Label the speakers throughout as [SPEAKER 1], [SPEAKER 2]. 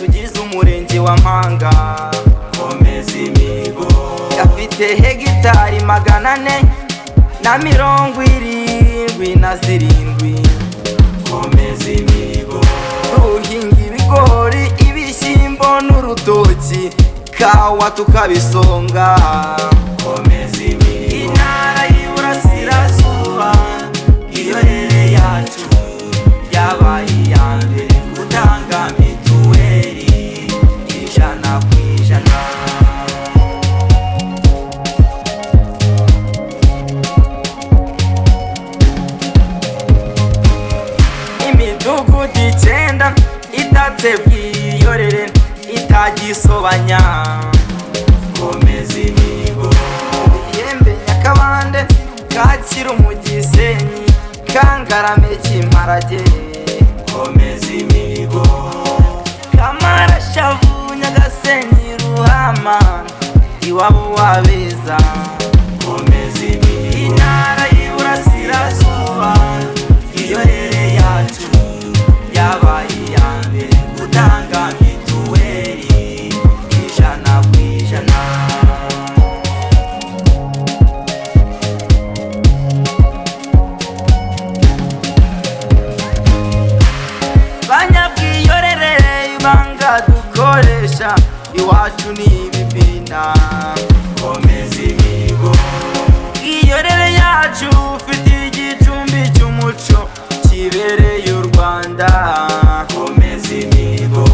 [SPEAKER 1] tugize umurenge wa Mpanga.
[SPEAKER 2] komeza imihigo
[SPEAKER 1] Gafite hegitari 477.
[SPEAKER 2] komeza imihigo
[SPEAKER 1] Duhinga ibigori, ibishyimbo n'urutoki, kawa tukabisonga.
[SPEAKER 2] komeza imihigo
[SPEAKER 1] Intara y'Iburasirazuba iyorere yacu yabaye iya mbere gutanga mituweli 100%. Imidugudu 9 itatse bw'iyorere itagisobanya.
[SPEAKER 2] komeza imihigo
[SPEAKER 1] Yembe Nyakabande, Kacyiru mu Gisenyi, Kangarame Kimparage,
[SPEAKER 2] komeza imihigo
[SPEAKER 1] Kamarashavu Nyagasenyi Ruhama, iwabo wabeza.
[SPEAKER 2] komeza imihigo
[SPEAKER 1] Intara y'Iburasirazuba iyorere yacu yabaye iya mbere gutanga mituweli 100%. Banyabwiyorere ibanga dukoresha iwacu ni ibibina.
[SPEAKER 2] komeza imihigo
[SPEAKER 1] Iyorere yacu ufite igicumbi cy'umuco kibereye u Rwanda.
[SPEAKER 2] komeza imihigo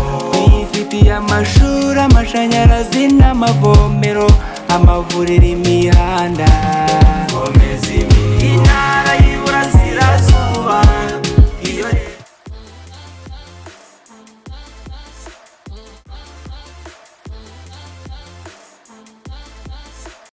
[SPEAKER 3] Ifitiye amashuri, amashanyarazi n'amavomero, amavuriro, imihanda.
[SPEAKER 2] komeza imihigo
[SPEAKER 1] Intara y'Iburasirazuba